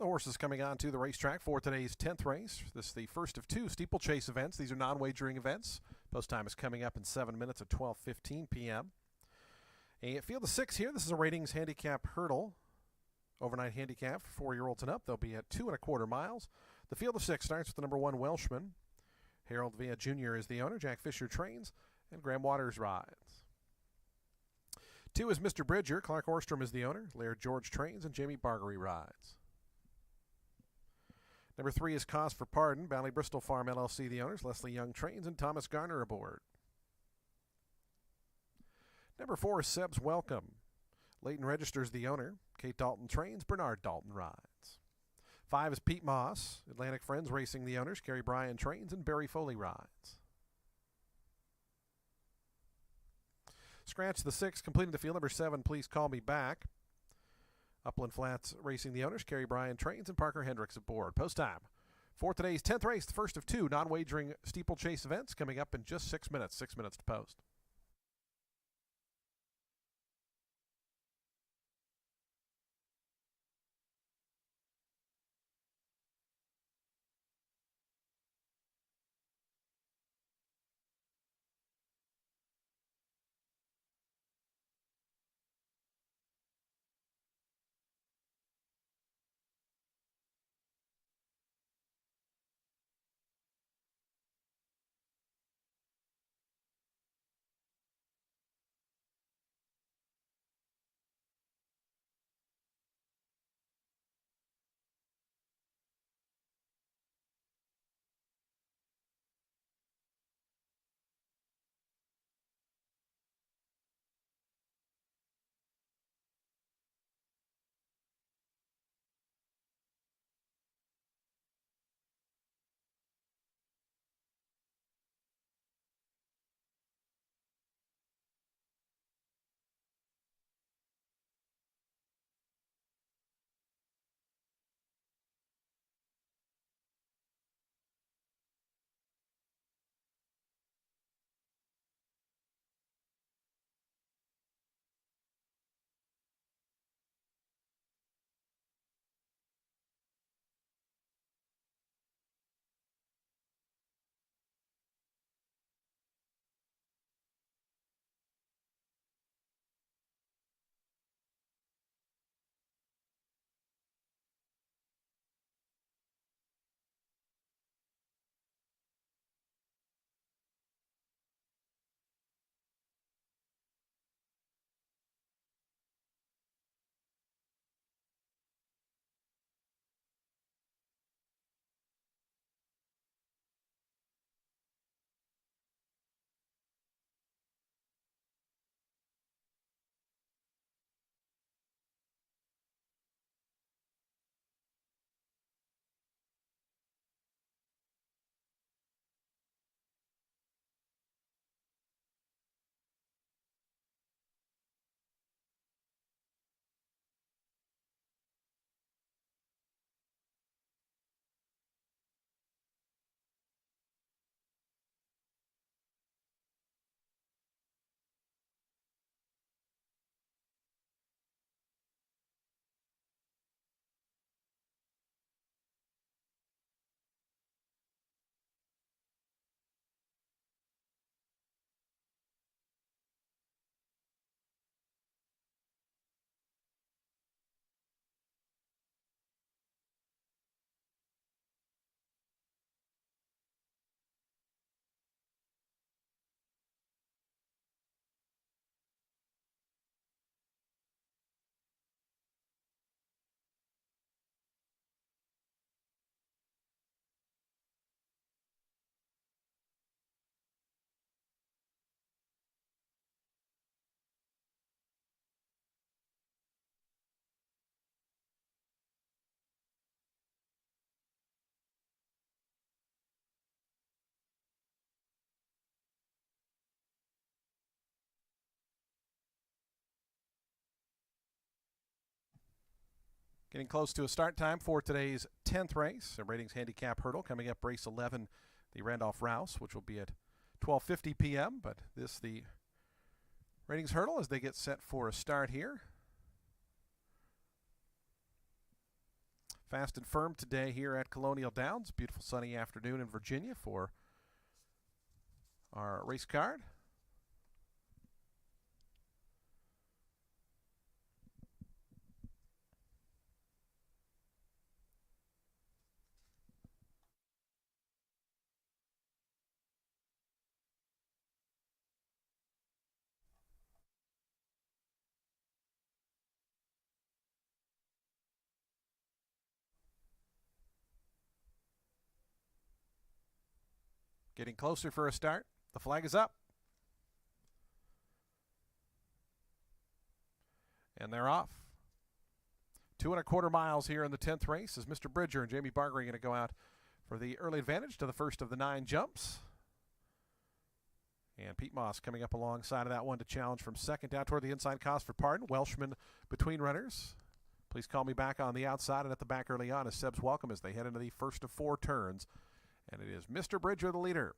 The horses coming on to the racetrack for today's 10th race. This is the first of two steeplechase events. These are non-wagering events. Post time is coming up in 7 minutes at 12:15 p.m. A field of 6 here. This is a ratings handicap hurdle. Overnight handicap for 4-year-olds and up. They'll be at 2 1/4 miles. The field of 6 starts with the number 1 Welshman. Harold Villa Jr. is the owner. Jack Fisher trains, and Graham Waters rides. 2 is Mr. Bridger. Clark Orstrom is the owner. Laird George trains, and Jamie Bargery rides. Number 3 is Cause for Pardon. Bally Bristol Farm LLC, the owners. Leslie Young trains, and Thomas Garner aboard. Number 4 is Seb's Welcome. Leighton registers the owner. Kate Dalton trains. Bernard Dalton rides. 5 is Pete Moss. Atlantic Friends Racing the owners. Kerry Bryan trains, and Barry Foley rides. Scratch the 6, completing the field. Number 7, Please Call Me Back. Upland Flats Racing the owners. Kerry Bryan trains, and Parker Hendricks aboard. Post time for today's 10th race, the first of two non-wagering steeplechase events, coming up in just 6 minutes. 6 minutes to post. Getting close to a start time for today's 10th race, a ratings handicap hurdle. Coming up, race 11, the Randolph Rouse, which will be at 12:50 p.m. But this the ratings hurdle as they get set for a start here. Fast and firm today here at Colonial Downs. Beautiful sunny afternoon in Virginia for our race card. Getting closer for a start. The flag is up. And they're off. 2 1/4 miles here in the 10th race as Mr. Bridger and Jamie Barger are going to go out for the early advantage to the first of the 9 jumps. And Pete Moss coming up alongside of that one to challenge from second down toward the inside. Cause for pardon. Welshman between runners. Please call me back on the outside and at the back early on is Seb's Welcome as they head into the first of 4 turns. And it is Mr. Bridger, the leader.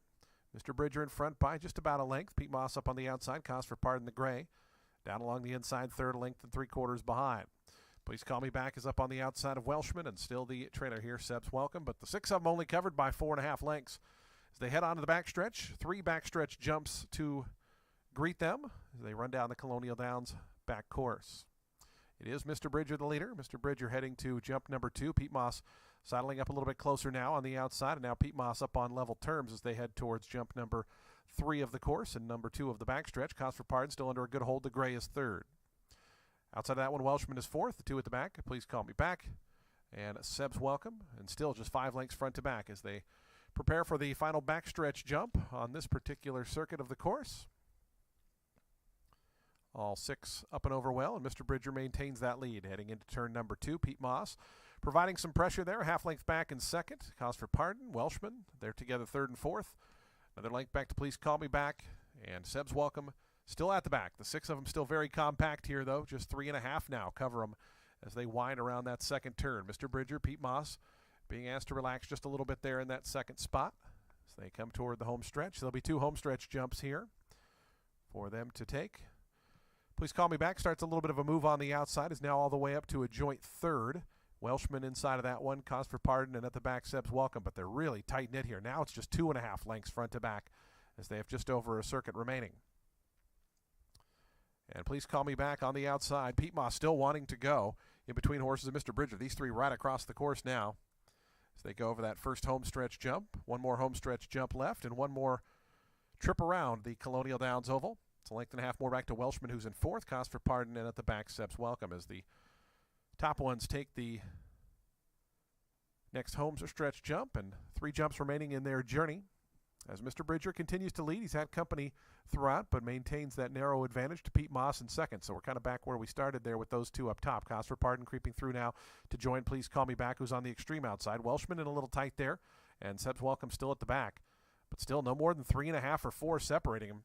Mr. Bridger in front by just about a length. Pete Moss up on the outside. Cause for pardon the gray. Down along the inside, third, length and 3/4 behind. Please call me back is up on the outside of Welshman and still the trailer here, Seb's Welcome. But the 6 of them only covered by 4.5 lengths. As they head on to the backstretch, 3 backstretch jumps to greet them as they run down the Colonial Downs back course. It is Mr. Bridger, the leader. Mr. Bridger heading to jump number 2. Pete Moss sidling up a little bit closer now on the outside, and now Pete Moss up on level terms as they head towards jump number 3 of the course and number 2 of the backstretch. Cause for pardon still under a good hold. The gray is third. Outside of that one, Welshman is fourth. The 2 at the back. Please call me back. And Seb's Welcome, and still just 5 lengths front to back as they prepare for the final backstretch jump on this particular circuit of the course. All 6 up and over well, and Mr. Bridger maintains that lead. Heading into turn number 2, Pete Moss providing some pressure there, half length back in second. Cause for pardon, Welshman, they're together third and fourth. Another length back to Please Call Me Back, and Seb's Welcome still at the back. The 6 of them still very compact here, though, just 3.5 now cover them as they wind around that second turn. Mr. Bridger, Pete Moss being asked to relax just a little bit there in that second spot as they come toward the home stretch. There'll be 2 home stretch jumps here for them to take. Please Call Me Back starts a little bit of a move on the outside, is now all the way up to a joint third. Welshman inside of that one, Cause for pardon, and at the back, Seb's Welcome, but they're really tight-knit here. Now it's just 2.5 lengths front to back as they have just over a circuit remaining. And Please Call Me Back on the outside. Pete Moss still wanting to go in between horses and Mr. Bridger. These 3 right across the course now as they go over that first home stretch jump. 1 more home stretch jump left and 1 more trip around the Colonial Downs Oval. It's a length and a half more back to Welshman, who's in fourth. Cause for pardon, and at the back, Seb's Welcome as the top ones take the next home stretch jump, and 3 jumps remaining in their journey. As Mr. Bridger continues to lead, he's had company throughout, but maintains that narrow advantage to Pete Moss in second. So we're kind of back where we started there with those 2 up top. Cause for pardon creeping through now to join Please Call Me Back, who's on the extreme outside. Welshman in a little tight there, and Seb's Welcome still at the back, but still no more than 3.5 or 4 separating him,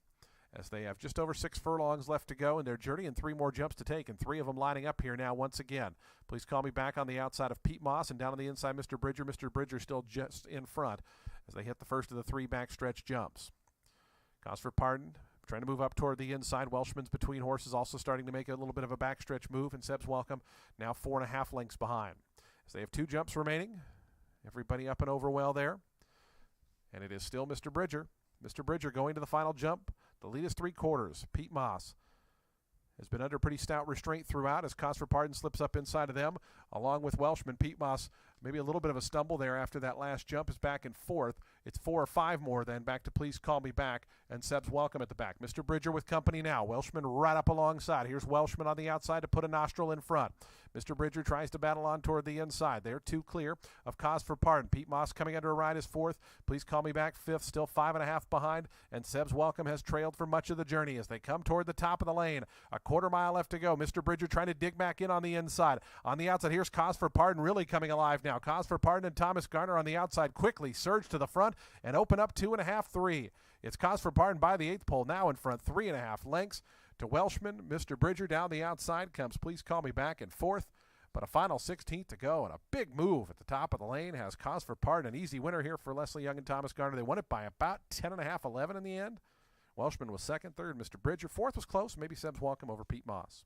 as they have just over 6 furlongs left to go in their journey and 3 more jumps to take, and 3 of them lining up here now once again. Please Call Me Back on the outside of Pete Moss, and down on the inside, Mr. Bridger. Mr. Bridger still just in front as they hit the first of the 3 backstretch jumps. Cause for pardon, trying to move up toward the inside. Welshman's between horses, also starting to make a little bit of a backstretch move, and Seb's Welcome now 4.5 lengths behind. As they have 2 jumps remaining, everybody up and over well there, and it is still Mr. Bridger. Mr. Bridger going to the final jump. The lead is 3/4. Pete Moss has been under pretty stout restraint throughout as Cause for pardon slips up inside of them, along with Welshman. Pete Moss, maybe a little bit of a stumble there after that last jump, is back in fourth. It's 4 or 5 more then back to Please Call Me Back, and Seb's Welcome at the back. Mr. Bridger with company now. Welshman right up alongside. Here's Welshman on the outside to put a nostril in front. Mr. Bridger tries to battle on toward the inside. They're 2 clear of Cause for pardon. Pete Moss coming under a ride is fourth. Please Call Me Back fifth, still 5.5 behind, and Seb's Welcome has trailed for much of the journey as they come toward the top of the lane. A 1/4 mile left to go. Mr. Bridger trying to dig back in on the inside. On the outside, here's Cause for pardon really coming alive now. Cause for pardon and Thomas Garner on the outside quickly surge to the front and open up 2.5, 3. It's Cause for pardon by the 8th pole now in front, 3.5 lengths to Welshman. Mr. Bridger down the outside comes Please Call Me Back in fourth, but a final 16th to go, and a big move at the top of the lane has Cause for pardon. An easy winner here for Leslie Young and Thomas Garner. They won it by about 10.5, 11 in the end. Welshman was second, third Mr. Bridger. Fourth was close, maybe Seb's Welcome over Pete Moss.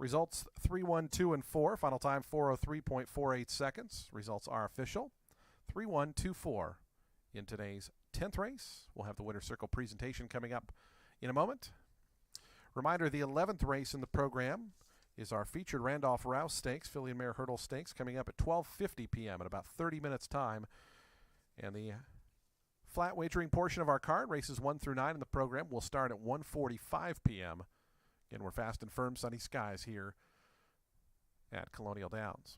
Results 3, 1, 2, and 4. Final time 4:03.48 seconds. Results are official. 3, 1, 2, 4 in today's 10th race. We'll have the winner's circle presentation coming up in a moment. Reminder, the 11th race in the program is our featured Randolph Rouse Stakes, Filly and Mare Hurdle Stakes, coming up at 12:50 p.m. in about 30 minutes time. And the flat wagering portion of our card, races 1 through 9 in the program, will start at 1:45 p.m. Again, we're fast and firm, sunny skies here at Colonial Downs.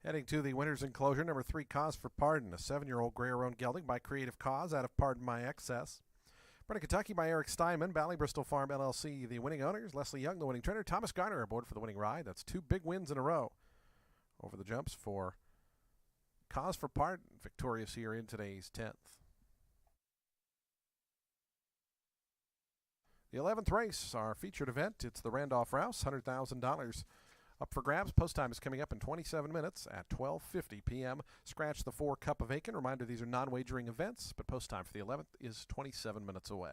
Heading to the winner's enclosure, number 3, Cause for Pardon, a 7-year-old gray-roan gelding by Creative Cause out of Pardon My Excess. Bred in Kentucky by Eric Steinman, Bally Bristol Farm LLC, the winning owners. Leslie Young, the winning trainer. Thomas Garner aboard for the winning ride. That's 2 big wins in a row. Over the jumps for Cause for Pardon, victorious here in today's 10th. The 11th race, our featured event. It's the Randolph Rouse, $100,000 up for grabs. Post time is coming up in 27 minutes at 12:50 p.m. Scratch the 4 Cup of Aiken. Reminder, these are non-wagering events, but post time for the 11th is 27 minutes away.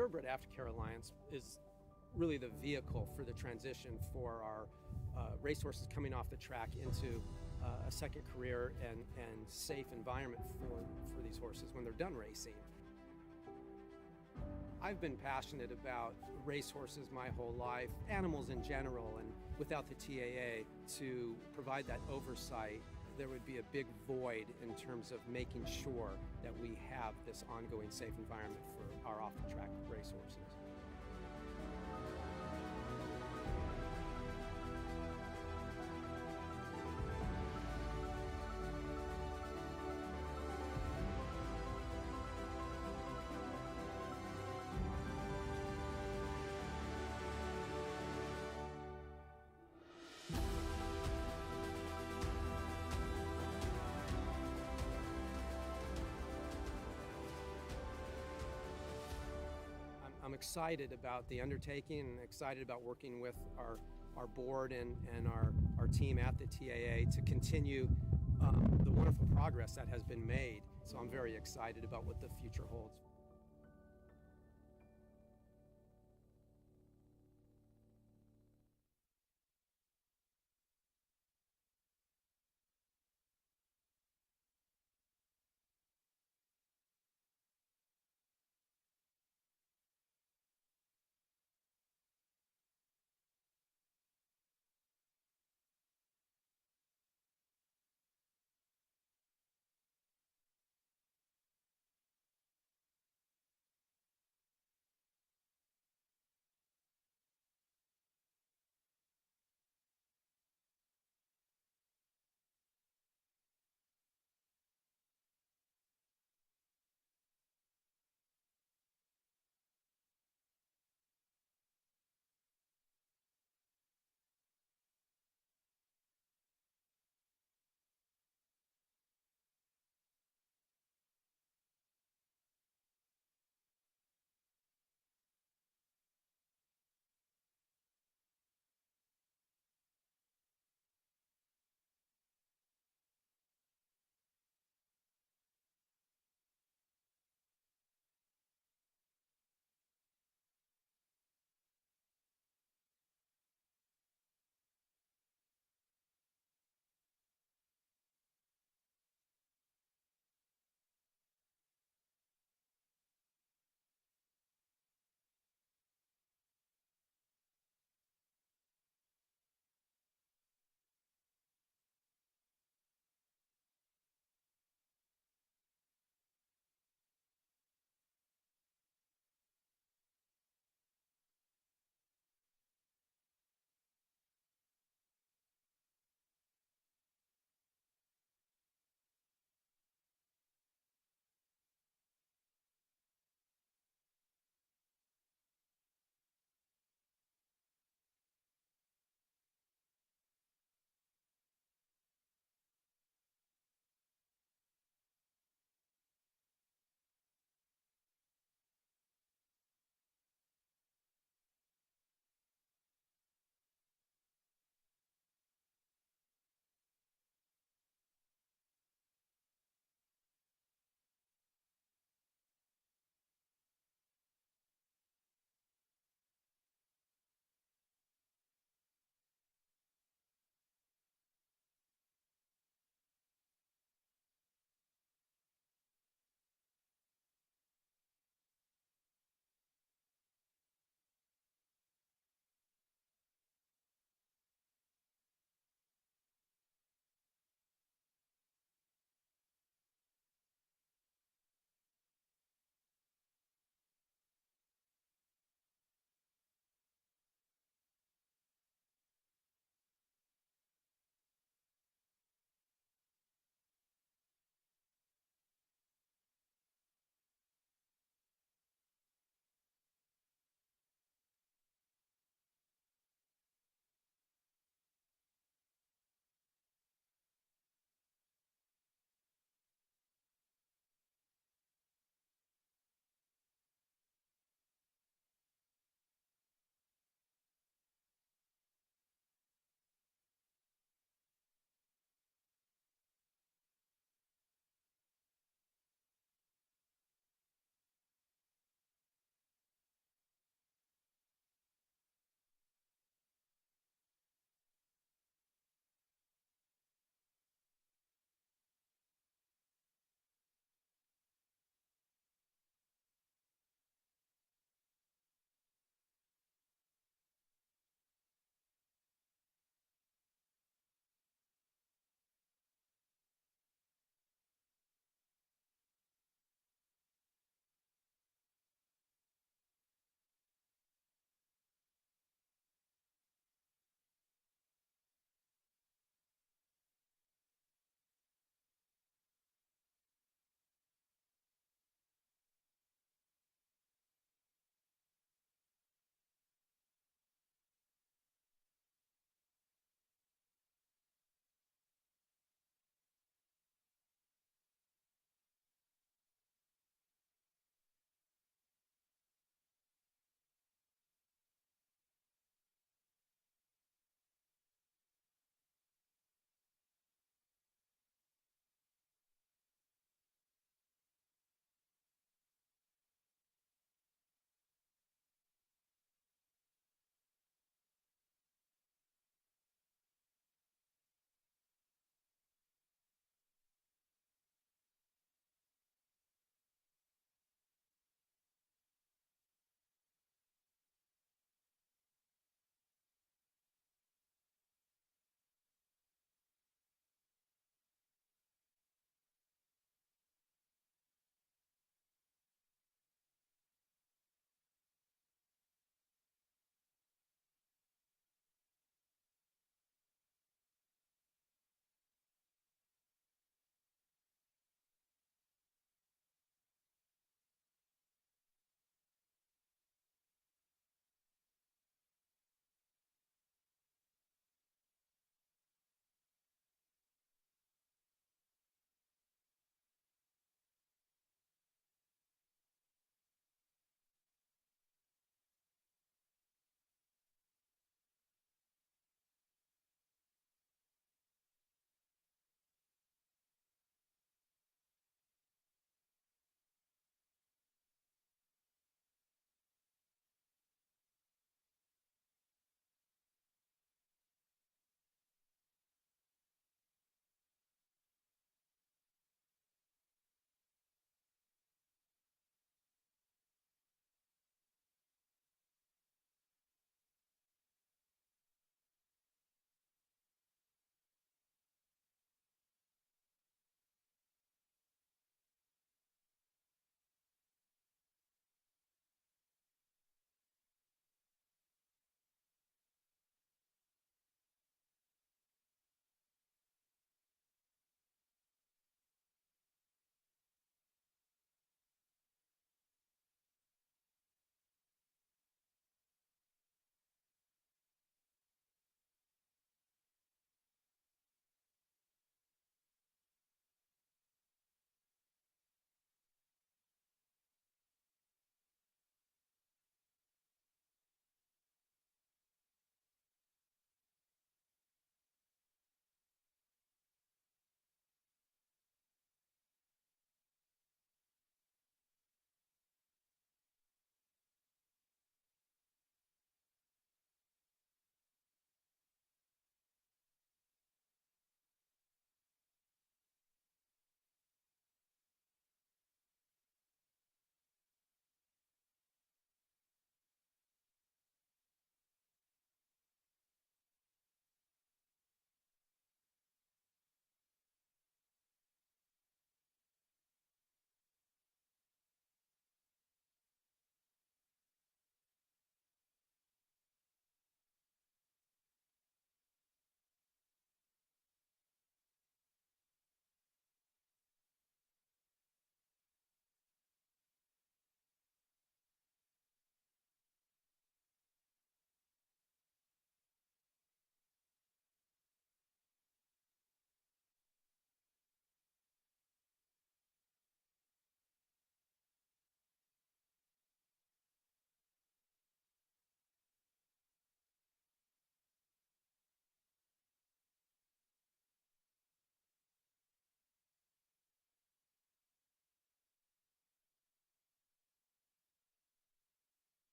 Thoroughbred Aftercare Alliance is really the vehicle for the transition for our racehorses coming off the track into a second career and safe environment for these horses when they're done racing. I've been passionate about racehorses my whole life, animals in general, and without the TAA to provide that oversight, there would be a big void in terms of making sure that we have this ongoing safe environment for our off-the-track racehorses. I'm excited about the undertaking and excited about working with our board and our team at the TAA to continue the wonderful progress that has been made. So I'm very excited about what the future holds.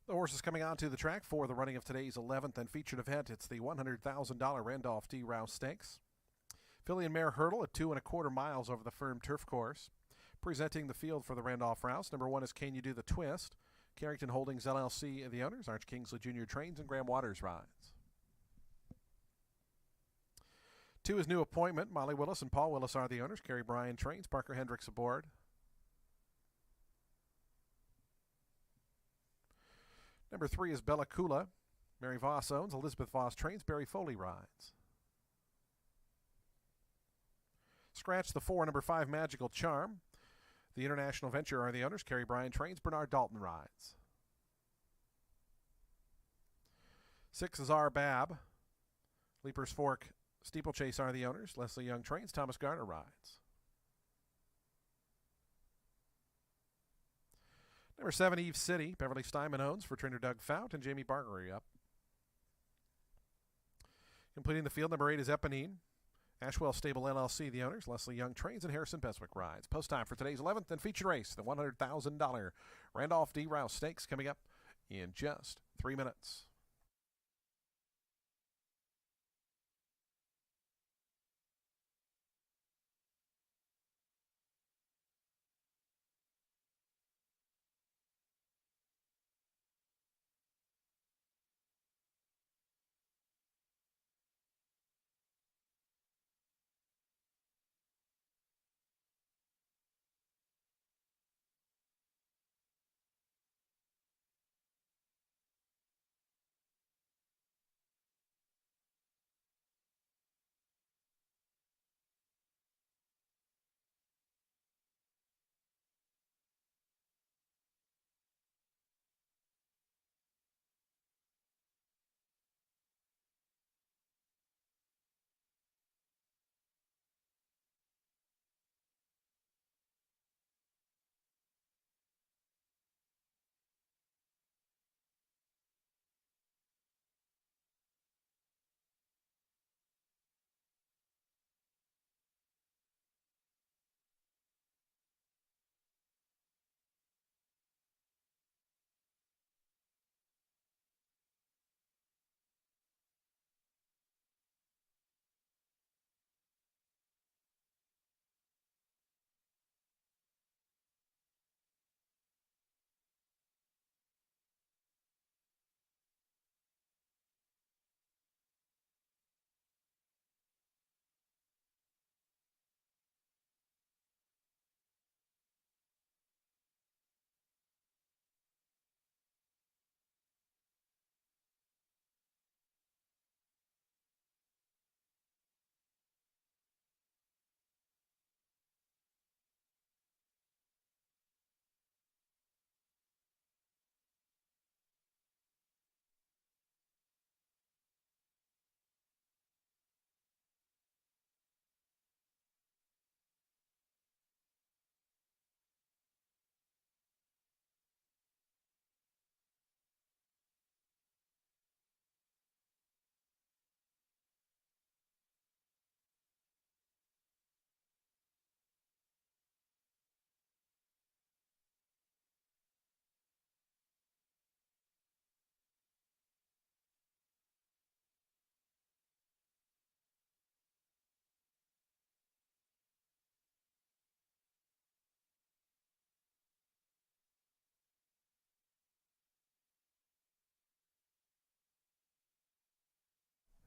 The horse is coming onto the track for the running of today's 11th and featured event. It's the $100,000 Randolph Rouse Stakes. Filly and Mare Hurdle at 2¼ miles over the firm turf course. Presenting the field for the Randolph Rouse, number 1 is Can You Do the Twist? Carrington Holdings LLC, the owners. Arch Kingsley Jr. trains and Graham Waters rides. 2 is New Appointment. Molly Willis and Paul Willis are the owners. Kerry Bryan trains. Parker Hendricks aboard. Number 3 is Bella Kula. Mary Voss owns. Elizabeth Voss trains. Barry Foley rides. Scratch the 4, number 5, Magical Charm. The International Venture are the owners. Kerry Bryan trains. Bernard Dalton rides. 6 is R. Bab. Leaper's Fork, Steeplechase are the owners. Leslie Young trains. Thomas Garner rides. Number 7, Eve City. Beverly Steinman owns for trainer Doug Fout and Jamie Bargery up. Completing the field, number 8 is Eponine. Ashwell Stable LLC, the owners. Leslie Young trains and Harrison Beswick rides. Post time for today's 11th and featured race, the $100,000 Randolph Rouse Stakes, coming up in just 3 minutes.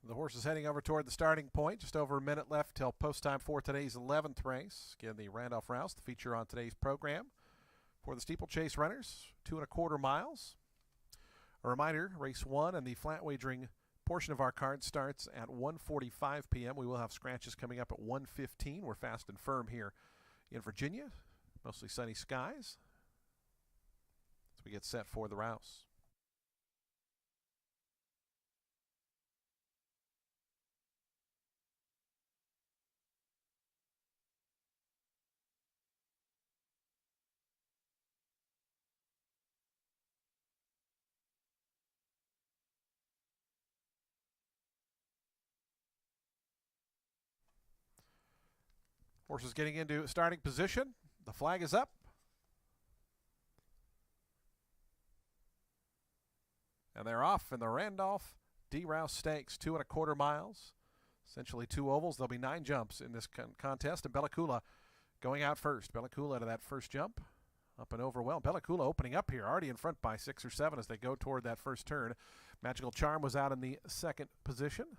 The horse is heading over toward the starting point. Just over a minute left till post time for today's 11th race. Again, the Randolph Rouse, the feature on today's program. For the Steeplechase runners, 2¼ miles. A reminder, race 1 and the flat wagering portion of our card starts at 1:45 p.m. We will have scratches coming up at 1:15. We're fast and firm here in Virginia. Mostly sunny skies as we get set for the Rouse. Horse is getting into starting position. The flag is up. And they're off in the Randolph Rouse Stakes, 2 1/4 miles. Essentially 2 ovals. There'll be 9 jumps in this contest, and Bella Coola going out first. Bella Coola to that first jump. Up and over well. Bella Coola opening up here, already in front by 6 or 7 as they go toward that first turn. Magical Charm was out in the second position.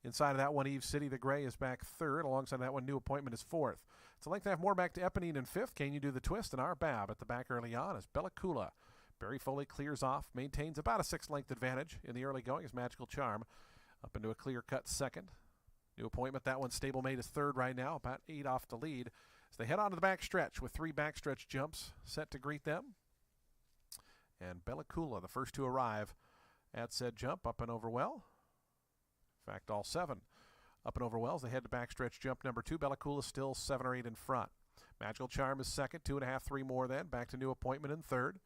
Inside of that one, Eve City, the gray, is back third. Alongside of that one, New Appointment is fourth. It's a length and a half more back to Eponine in fifth. Can You Do the Twist? And our Bab at the back early on as Bella Coola. Barry Foley clears off, maintains about a 6-length advantage in the early going as Magical Charm up into a clear-cut second. New Appointment, that one stablemate is third right now, about 8 off the lead. As they head on to the back stretch with 3 backstretch jumps set to greet them. And Bella Coola, the first to arrive at said jump, up and over well. In fact, all 7 up and over well as they head to backstretch jump number 2. Bella Coola still 7 or 8 in front. Magical Charm is second, 2 1/2, 3 more then. Back to New Appointment in third.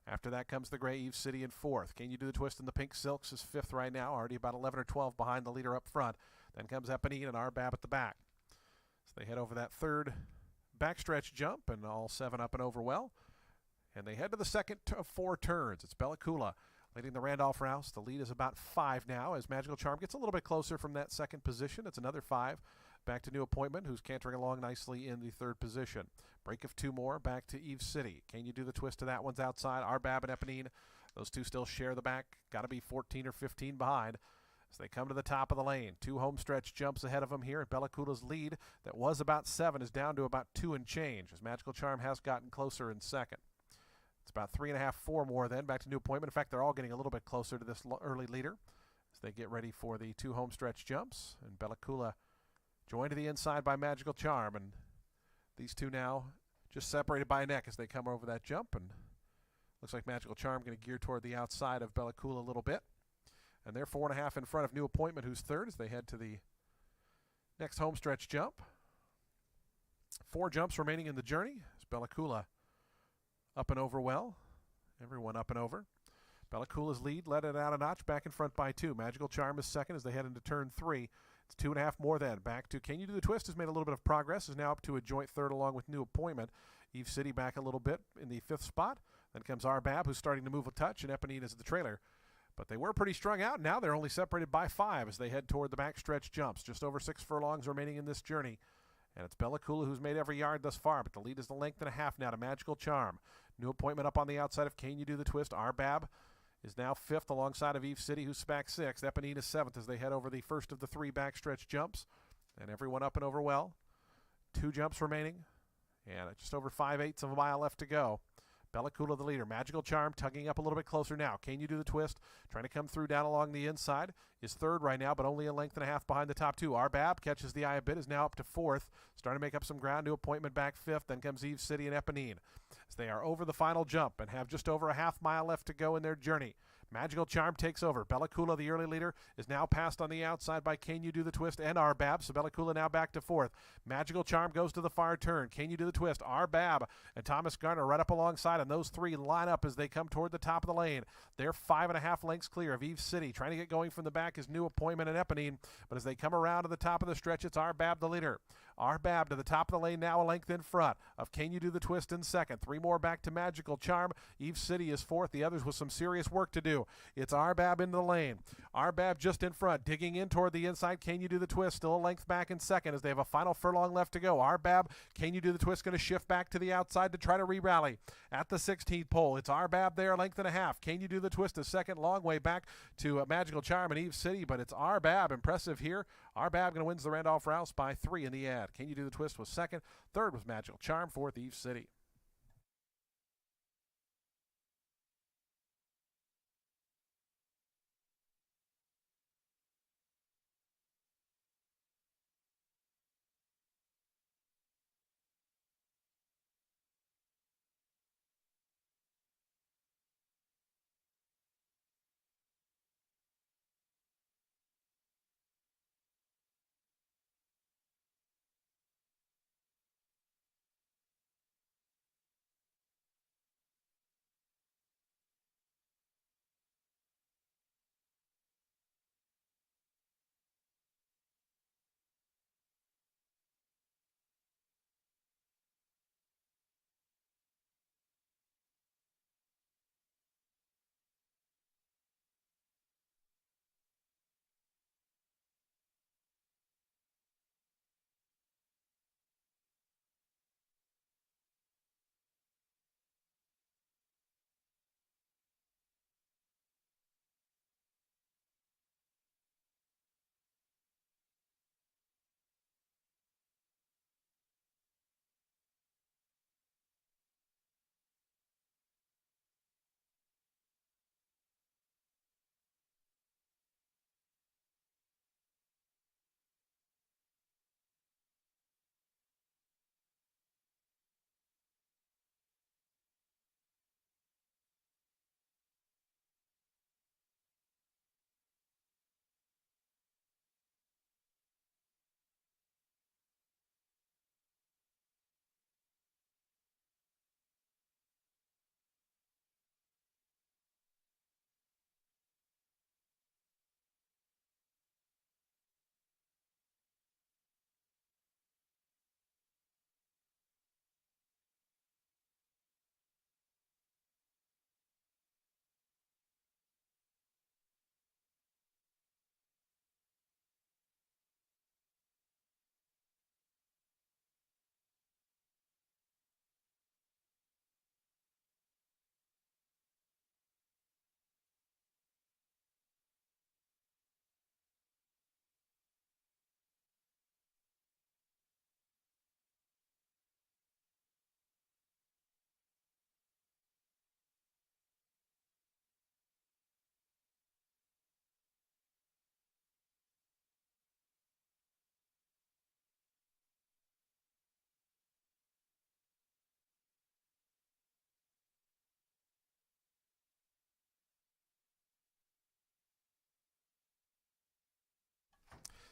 After that comes the gray Eve City in fourth. Can You Do the Twist in the pink silks is fifth right now, already about 11 or 12 behind the leader up front. Then comes Eponine and our Bab at the back. So they head over that third backstretch jump, and all 7 up and over well. And they head to the second of 4 turns. It's Bella Coola leading the Randolph Rouse. The lead is about 5 now as Magical Charm gets a little bit closer from that second position. It's another 5. Back to New Appointment, who's cantering along nicely in the third position. Break of 2 more, back to Eve City. Can You Do the Twist to that one's outside? Our Bab and Eponine, those 2 still share the back. Got to be 14 or 15 behind. As they come to the top of the lane, 2 homestretch jumps ahead of them here. Bella Coola's lead that was about 7 is down to about 2 and change as Magical Charm has gotten closer in second. It's about 3 1/2, 4 more then. Back to New Appointment. In fact, they're all getting a little bit closer to this early leader as they get ready for the 2 homestretch jumps. And Bella Coola joined to the inside by Magical Charm. And these 2 now just separated by a neck as they come over that jump. And looks like Magical Charm going to gear toward the outside of Bella Coola a little bit. And they're 4 1/2 in front of New Appointment, who's third, as they head to the next homestretch jump. 4 jumps remaining in the journey. As Bella Coola up and over well. Everyone up and over. Bella Coola's lead let it out a notch, back in front by 2. Magical Charm is second as they head into turn 3. It's 2 1/2 more then. Back to Can You Do the Twist has made a little bit of progress, is now up to a joint third along with New Appointment. Eve City back a little bit in the 5th spot. Then comes our Bab, who's starting to move a touch, and Eponine is the trailer. But they were pretty strung out. Now they're only separated by 5 as they head toward the backstretch jumps. Just over 6 furlongs remaining in this journey. And it's Bella Coola who's made every yard thus far, but the lead is the length and a half now to Magical Charm. New Appointment up on the outside of Can You Do the Twist. Our Bab is now 5th alongside of Eve City, who's back 6th. Eponine is 7th as they head over the first of the 3 backstretch jumps. And everyone up and over well. 2 jumps remaining. And just over 5/8 of a mile left to go. Bella Coola the leader. Magical Charm tugging up a little bit closer now. Can You Do the Twist? Trying to come through down along the inside. Is third right now, but only a length and a half behind the top 2. Our Bab catches the eye a bit, is now up to 4th. Starting to make up some ground. New Appointment back 5th. Then comes Eve City and Eponine as they are over the final jump and have just over a half mile left to go in their journey. Magical Charm takes over. Bella Coola, the early leader, is now passed on the outside by Can You Do the Twist and our Bab. So Bella Coola now back to 4th. Magical Charm goes to the far turn. Can You Do the Twist? Our Bab and Thomas Garner right up alongside, and those 3 line up as they come toward the top of the lane. They're 5 1/2 lengths clear of Eve City. Trying to get going from the back is New Appointment and Eponine, but as they come around to the top of the stretch, it's our Bab the leader. Our Bab to the top of the lane, now a length in front of Can You Do the Twist in second. 3 more back to Magical Charm. Eve City is 4th. The others with some serious work to do. It's our Bab into the lane. Our Bab just in front, digging in toward the inside. Can You Do the Twist? Still a length back in second as they have a final furlong left to go. Our Bab, Can You Do the Twist, going to shift back to the outside to try to re-rally at the 16th pole. It's our Bab there, a length and a half. Can You Do the Twist? A second, long way back to Magical Charm and Eve City, but it's our Bab. Impressive here. Our Bab going to win the Randolph Rouse by 3 in the ad. Can You Do the Twist was second. Third was Magical Charm. 4th, Eve City.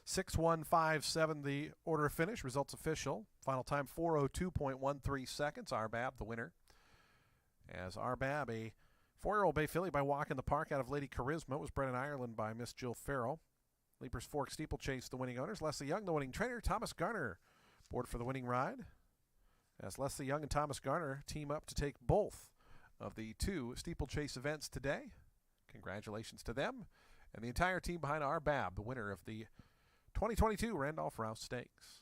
6-1-5-7 the order of finish. Results official. Final time 4:02.13 seconds. Arbab the winner. As Arbab, a 4-year-old bay filly by Walk in the Park out of Lady Charisma, was bred in Ireland by Miss Jill Farrell. Leapers Fork Steeplechase the winning owners. Leslie Young the winning trainer. Thomas Garner board for the winning ride. As Leslie Young and Thomas Garner team up to take both of the 2 Steeplechase events today. Congratulations to them and the entire team behind Arbab, the winner of the 2022 Randolph Rouse Stakes.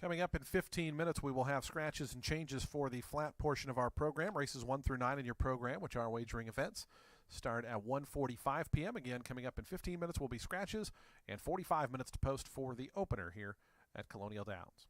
Coming up in 15 minutes, we will have scratches and changes for the flat portion of our program. Races 1 through 9 in your program, which are wagering events, start at 1:45 p.m. Again, coming up in 15 minutes will be scratches and 45 minutes to post for the opener here at Colonial Downs.